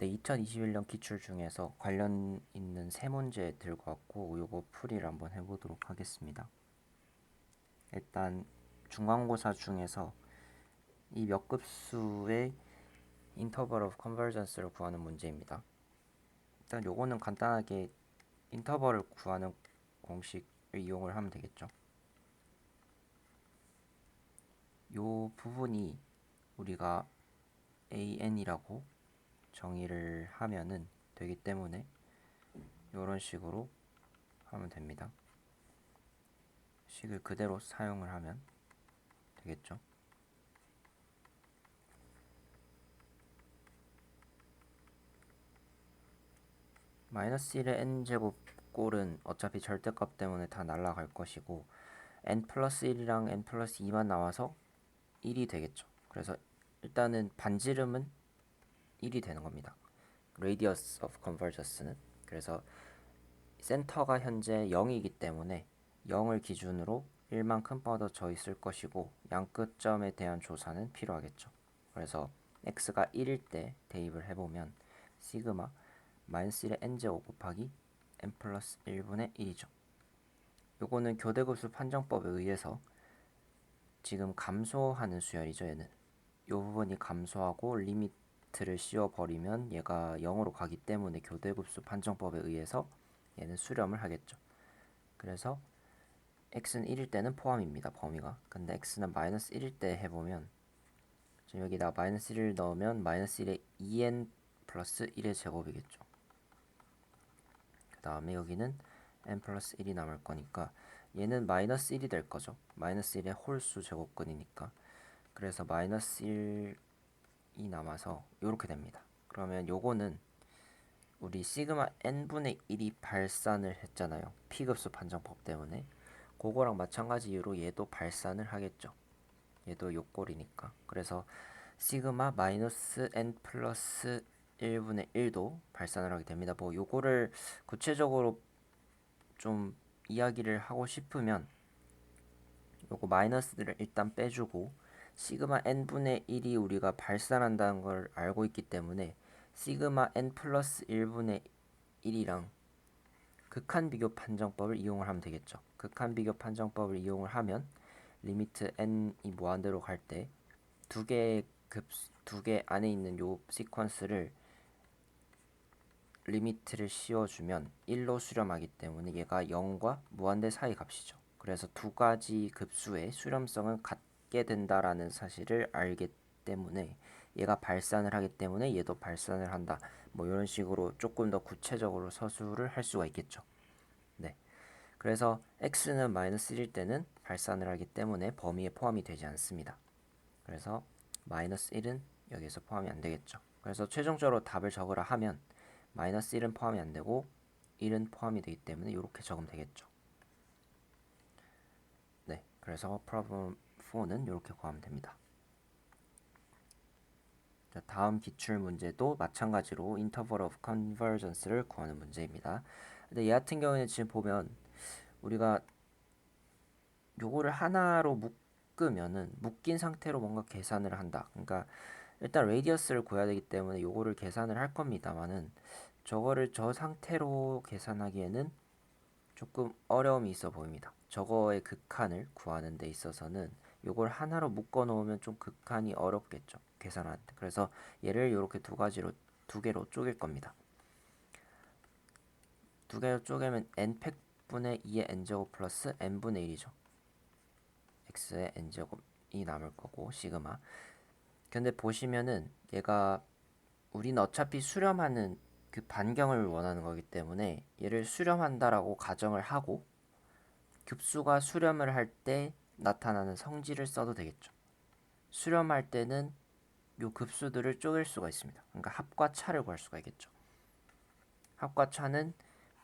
네, 2021년 기출 중에서 관련 있는 세 문제 들고 왔고 요거 풀이를 한번 해보도록 하겠습니다. 일단 중간고사 중에서 이 몇 급수의 interval of convergence를 구하는 문제입니다. 일단 요거는 간단하게 인터벌을 구하는 공식을 이용을 하면 되겠죠. 요 부분이 우리가 an이라고 정의를 하면은 되기 때문에 이런 식으로 하면 됩니다. 식을 그대로 사용을 하면 되겠죠. 마이너스 1의 n제곱 꼴은 어차피 절대값 때문에 다 날아갈 것이고 n 플러스 1이랑 n 플러스 2만 나와서 1이 되겠죠. 그래서 일단은 반지름은 1이 되는 겁니다. radius of convergence는. 그래서 센터가 현재 0이기 때문에 0을 기준으로 1만큼 뻗어져 있을 것이고 양끝점에 대한 조사는 필요하겠죠. 그래서 x가 1일 때 대입을 해보면 시그마 마이너스 1의 n제곱 곱하기 n 플러스 1분의 1이죠. 요거는 교대급수 판정법에 의해서 지금 감소하는 수열이죠. 얘는 요 부분이 감소하고 리미트를 씌워버리면 얘가 0으로 가기 때문에 교대급수 판정법에 의해서 얘는 수렴을 하겠죠. 그래서 x는 1일 때는 포함입니다. 범위가. 근데 x는 마이너스 1일 때 해보면 지금 여기다 마이너스 1을 넣으면 마이너스 1의 2n 플러스 1의 제곱이겠죠. 그 다음에 여기는 n 플러스 1이 남을 거니까 얘는 마이너스 1이 될 거죠. 마이너스 1의 홀수 제곱근이니까. 그래서 마이너스 1이 남아서 이렇게 됩니다. 그러면 요거는 우리 시그마 n분의 1이 발산을 했잖아요. P급수 판정법 때문에. 그거랑 마찬가지 이유로 얘도 발산을 하겠죠. 얘도 요 꼴이니까. 그래서 시그마 마이너스 n 플러스 1분의 1도 발산을 하게 됩니다. 뭐 요거를 구체적으로 좀 이야기를 하고 싶으면 요거 마이너스를 일단 빼주고 시그마 n분의 1이 우리가 발산한다는 걸 알고 있기 때문에 시그마 n 플러스 1분의 1이랑 극한 비교 판정법을 이용을 하면 되겠죠. 극한 비교 판정법을 이용을 하면 리미트 n이 무한대로 갈 때 두 개 안에 있는 요 시퀀스를 리미트를 씌워주면 1로 수렴하기 때문에 얘가 0과 무한대 사이 값이죠. 그래서 두 가지 급수의 수렴성은 같게 된다라는 사실을 알기 때문에 얘가 발산을 하기 때문에 얘도 발산을 한다. 뭐 이런 식으로 조금 더 구체적으로 서술을 할 수가 있겠죠. 네. 그래서 x는 마이너스 1일 때는 발산을 하기 때문에 범위에 포함이 되지 않습니다. 그래서 마이너스 1은 여기서 포함이 안 되겠죠. 그래서 최종적으로 답을 적으라 하면 마이너스 1은 포함이 안 되고 1은 포함이 되기 때문에 이렇게 적으면 되겠죠. 네, 그래서 problem 4는 이렇게 구하면 됩니다. 자, 다음 기출 문제도 마찬가지로 interval of convergence를 구하는 문제입니다. 근데 얘 같은 경우에는 지금 보면 우리가 요거를 하나로 묶으면은 묶인 상태로 뭔가 계산을 한다. 그러니까 일단 레디어스를 구해야 되기 때문에 요거를 계산을 할 겁니다만은 저거를 저 상태로 계산하기에는 조금 어려움이 있어 보입니다. 저거의 극한을 구하는 데 있어서는 요걸 하나로 묶어 놓으면 좀 극한이 어렵겠죠. 계산하는데. 그래서 얘를 이렇게 두 개로 쪼갤 겁니다. 두 개로 쪼개면 n팩분의 2의 n제곱 플러스 n분의 1이죠. x의 n제곱이 남을 거고 시그마. 근데 보시면은 얘가 우리는 어차피 수렴하는 그 반경을 원하는 거기 때문에 얘를 수렴한다라고 가정을 하고 급수가 수렴을 할 때 나타나는 성질을 써도 되겠죠. 수렴할 때는 요 급수들을 쪼갤 수가 있습니다. 그러니까 합과 차를 구할 수가 있겠죠. 합과 차는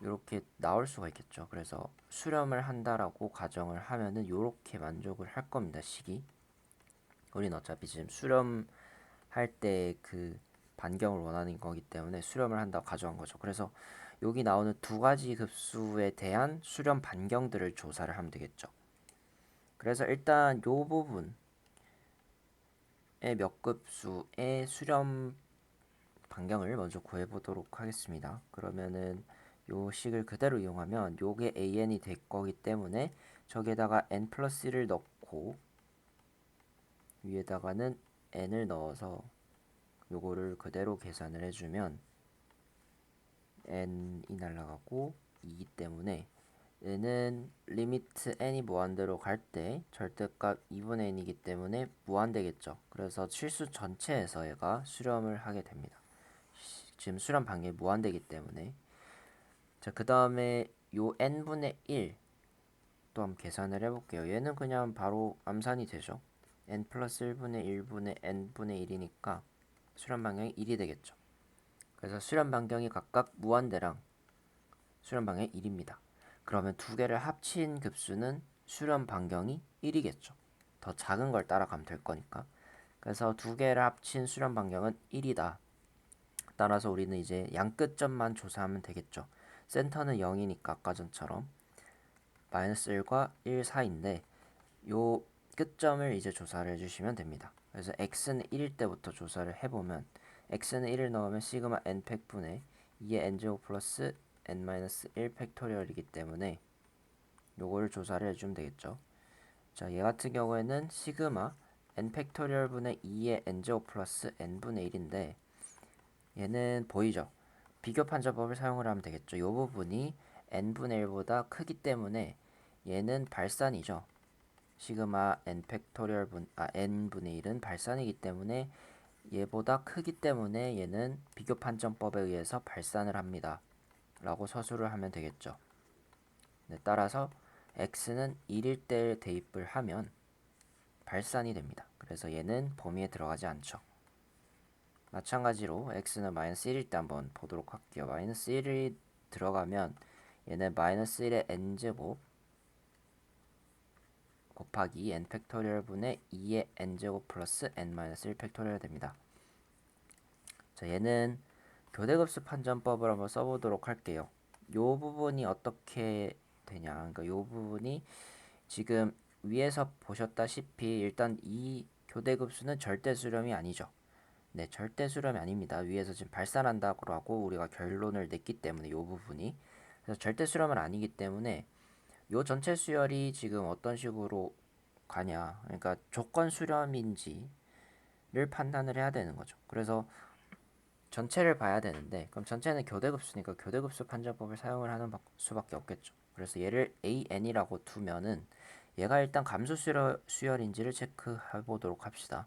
이렇게 나올 수가 있겠죠. 그래서 수렴을 한다라고 가정을 하면은 이렇게 만족을 할 겁니다. 식이. 우리는 어차피 지금 수렴할 때 그 반경을 원하는 거기 때문에 수렴을 한다고 가정한 거죠. 그래서 여기 나오는 두 가지 급수에 대한 수렴 반경들을 조사를 하면 되겠죠. 그래서 일단 요 부분의 몇 급수의 수렴 반경을 먼저 구해보도록 하겠습니다. 그러면은 요 식을 그대로 이용하면 요게 an이 될 거기 때문에 저기에다가 n 플러스 1을 넣고 위에다가는 n을 넣어서 요거를 그대로 계산을 해주면 n이 날라가고 2기 때문에 얘는 리미트 n이 무한대로 갈 때 절대값 2분의 n이기 때문에 무한대겠죠. 그래서 실수 전체에서 얘가 수렴을 하게 됩니다. 지금 수렴 반경이 무한대이기 때문에. 자, 그 다음에 요 n분의 1 또 한번 계산을 해볼게요. 얘는 그냥 바로 암산이 되죠. n 플러스 1분의 1분의 n분의 1이니까 수렴 반경이 1이 되겠죠. 그래서 수렴 반경이 각각 무한대랑 수렴 반경이 1입니다. 그러면 두 개를 합친 급수는 수렴 반경이 1이겠죠. 더 작은 걸 따라가면 될 거니까. 그래서 두 개를 합친 수렴 반경은 1이다. 따라서 우리는 이제 양 끝점만 조사하면 되겠죠. 센터는 0이니까 아까 전처럼 마이너스 1과 1 사이인데 요 끝점을 이제 조사를 해주시면 됩니다. 그래서 x는 1일 때부터 조사를 해보면 x는 1을 넣으면 시그마 n 팩분의 2의 n제곱 플러스 n-1 팩토리얼이기 때문에 요거를 조사를 해주면 되겠죠. 자, 얘 같은 경우에는 시그마 n 팩토리얼 분의 2의 n제곱 플러스 n분의 1인데 얘는 보이죠? 비교 판정법을 사용을 하면 되겠죠. 이 부분이 n분의 1보다 크기 때문에 얘는 발산이죠. 시그마 n 팩토리얼 n분의 1은 발산이기 때문에 얘보다 크기 때문에 얘는 비교 판정법에 의해서 발산을 합니다. 라고 서술을 하면 되겠죠. 네, 따라서 x는 1일 때 대입을 하면 발산이 됩니다. 그래서 얘는 범위에 들어가지 않죠. 마찬가지로 x는 마이너스 1일 때 한번 보도록 할게요. 마이너스 1이 들어가면 얘는 마이너스 1의 n제곱 곱하기 n 팩토리얼 분의 2의 n제곱 플러스 n-1 팩토리얼 됩니다. 자, 얘는 교대급수 판정법을 한번 써보도록 할게요. 요 부분이 어떻게 되냐. 그러니까 요 부분이 지금 위에서 보셨다시피 일단 이 교대급수는 절대 수렴이 아니죠. 네, 절대 수렴이 아닙니다. 위에서 지금 발산한다고 하고 우리가 결론을 냈기 때문에 이 부분이 그래서 절대 수렴은 아니기 때문에 이 전체 수열이 지금 어떤 식으로 가냐, 그러니까 조건 수렴인지를 판단을 해야 되는 거죠. 그래서 전체를 봐야 되는데 그럼 전체는 교대급수니까 교대급수 판정법을 사용을 하는 수밖에 없겠죠. 그래서 얘를 an이라고 두면은 얘가 일단 감소 수열인지를 체크해 보도록 합시다.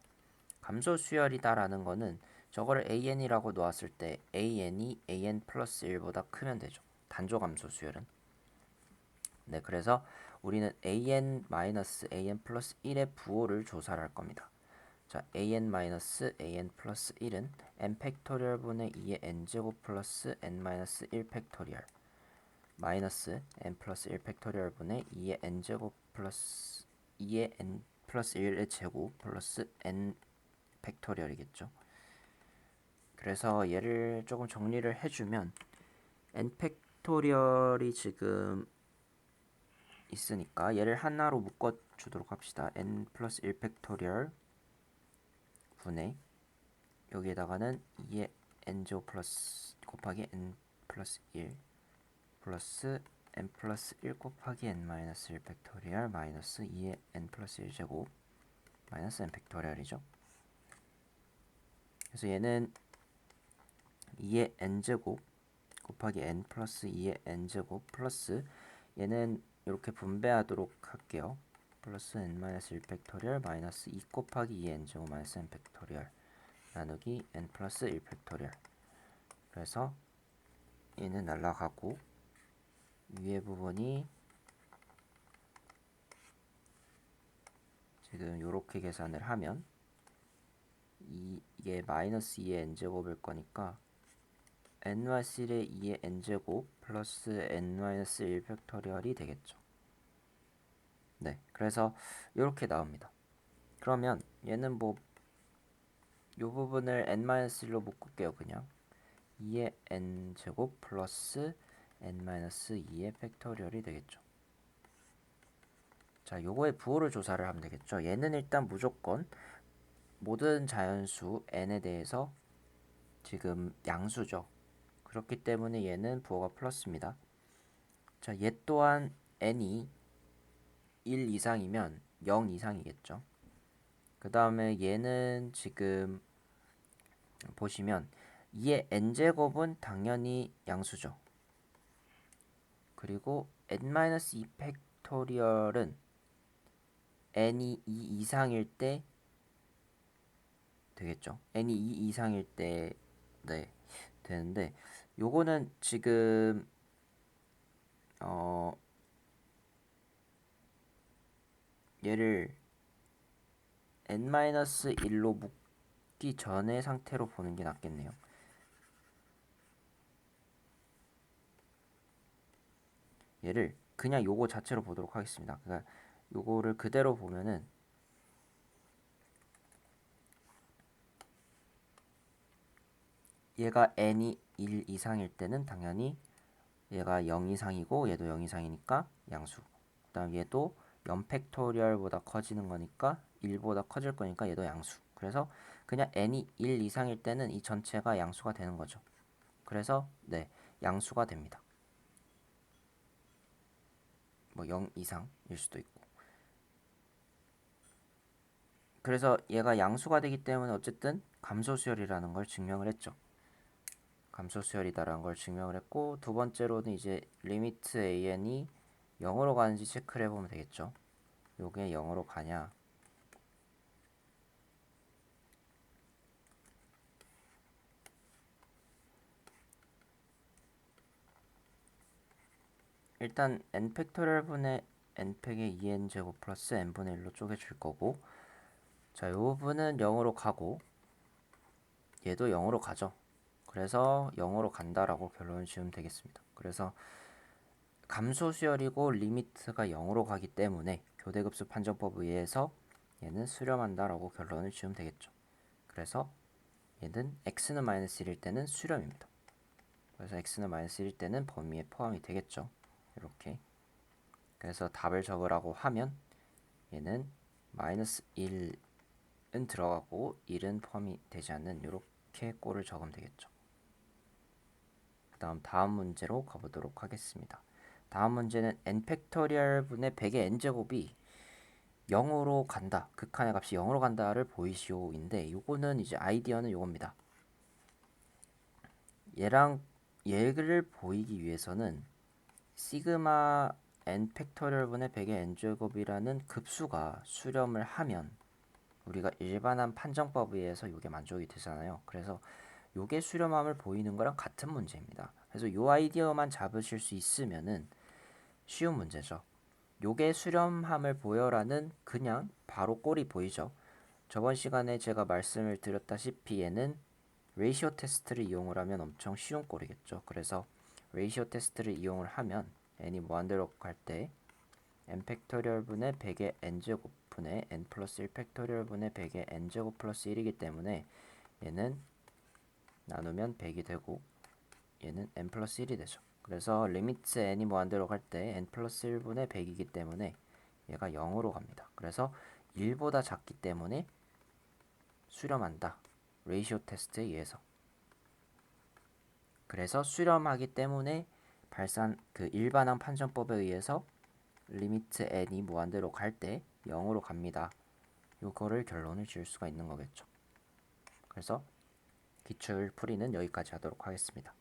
감소 수열이다라는 거는 저거를 an이라고 놓았을 때 an이 an 플러스 1보다 크면 되죠. 단조 감소 수열은. 네, 그래서 우리는 an 마이너스 an 플러스 1의 부호를 조사를 할 겁니다. 자, an 마이너스 an 플러스 1은 n 팩토리얼 분의 2의 n제곱 플러스 n 마이너스 1 팩토리얼 마이너스 n 플러스 1 팩토리얼 분의 2의 n제곱 플러스 2의 n 플러스 1의 제곱 플러스 n 팩토리얼이겠죠. 그래서 얘를 조금 정리를 해주면 n 팩토리얼이 지금 있으니까 얘를 하나로 묶어주도록 합시다. n 플러스 1 팩토리얼 분의 여기에다가는 2의 n제곱 플러스 곱하기 n 플러스 1 플러스 n 플러스 1 곱하기 n 마이너스 1 팩토리얼 마이너스 2의 n 플러스 1 제곱 마이너스 n 팩토리얼이죠. 그래서 얘는 2의 n제곱 곱하기 n 플러스 2의 n제곱 플러스 얘는 이렇게 분배하도록 할게요. 플러스 n-1 팩토리얼 마이너스 2 곱하기 2 n제곱 마이너스 n 팩토리얼 나누기 n 플러스 1 팩토리얼. 그래서 얘는 날라가고 위에 부분이 지금 이렇게 계산을 하면 이게 마이너스 2의 n제곱일 거니까 n-1의 2의 n제곱 플러스 n-1 팩토리얼이 되겠죠. 네, 그래서 이렇게 나옵니다. 그러면 얘는 뭐 이 부분을 n-1로 묶을게요. 그냥 2의 n제곱 플러스 n-2의 팩토리얼이 되겠죠. 자, 요거의 부호를 조사를 하면 되겠죠. 얘는 일단 무조건 모든 자연수 n에 대해서 지금 양수죠. 그렇기 때문에 얘는 부호가 플러스입니다. 자, 얘 또한 n이 1 이상이면 0 이상이겠죠. 그 다음에 얘는 지금 보시면 2의 n제곱은 당연히 양수죠. 그리고 n-2 팩토리얼은 n이 2 이상일 때 되겠죠. n이 2 이상일 때 네, 되는데 요거는 지금 얘를 n-1로 묶기 전의 상태로 보는 게 낫겠네요. 얘를 그냥 요거 자체로 보도록 하겠습니다. 그러니까 요거를 그대로 보면은 얘가 n이 1 이상일 때는 당연히 얘가 0 이상이고 얘도 0 이상이니까 양수. 그 다음 얘도 0 팩토리얼보다 커지는 거니까 1보다 커질 거니까 얘도 양수. 그래서 그냥 n이 1 이상일 때는 이 전체가 양수가 되는 거죠. 그래서 네, 양수가 됩니다. 뭐 0 이상일 수도 있고. 그래서 얘가 양수가 되기 때문에 어쨌든 감소수열이라는 걸 증명을 했죠. 감소수열이다라는 걸 증명을 했고, 두 번째로는 이제 리미트 an이 0으로 가는지 체크를 해보면 되겠죠. 요게 0으로 가냐. 일단 n 팩토리얼 분의 n 팩의 2n 제곱 플러스 n분의 1로 쪼개줄 거고, 자, 요 부분은 0으로 가고 얘도 0으로 가죠. 그래서 0으로 간다라고 결론을 지으면 되겠습니다. 그래서 감소수열이고 리미트가 0으로 가기 때문에 교대급수 판정법에 의해서 얘는 수렴한다라고 결론을 지으면 되겠죠. 그래서 얘는 x는 마이너스 1일 때는 수렴입니다. 그래서 x는 마이너스 1일 때는 범위에 포함이 되겠죠. 이렇게. 그래서 답을 적으라고 하면 얘는 마이너스 1은 들어가고 1은 포함이 되지 않는 이렇게 꼴을 적으면 되겠죠. 그 다음 문제로 가보도록 하겠습니다. 다음 문제는 n 팩토리얼 분의 100의 n제곱이 0으로 간다. 극한의 값이 0으로 간다를 보이시오인데 요거는 이제 아이디어는 요겁니다. 얘를 보이기 위해서는 시그마 n 팩토리얼 분의 100의 n제곱이라는 급수가 수렴을 하면 우리가 일반한 판정법에 의해서 요게 만족이 되잖아요. 그래서 요게 수렴함을 보이는 거랑 같은 문제입니다. 그래서 요 아이디어만 잡으실 수 있으면은 쉬운 문제죠. 요게 수렴함을 보여라는 그냥 바로 꼴이 보이죠. 저번 시간에 제가 말씀을 드렸다시피 얘는 레이시오 테스트를 이용을 하면 엄청 쉬운 꼴이겠죠. 그래서 레이시오 테스트를 이용을 하면 n이 무한대로 갈 때 n 팩토리얼 분의 100의 n제곱 분의 n 플러스 1 팩토리얼 분의 100의 n제곱 플러스 1이기 때문에 얘는 나누면 100이 되고 얘는 n 플러스 1이 되죠. 그래서 리미트 n이 무한대로 갈 때 n 플러스 1분의 100이기 때문에 얘가 0으로 갑니다. 그래서 1보다 작기 때문에 수렴한다. 레이시오 테스트에 의해서. 그래서 수렴하기 때문에 발산 그 일반항 판정법에 의해서 리미트 n이 무한대로 갈 때 0으로 갑니다. 요거를 결론을 지을 수가 있는 거겠죠. 그래서 기출 풀이는 여기까지 하도록 하겠습니다.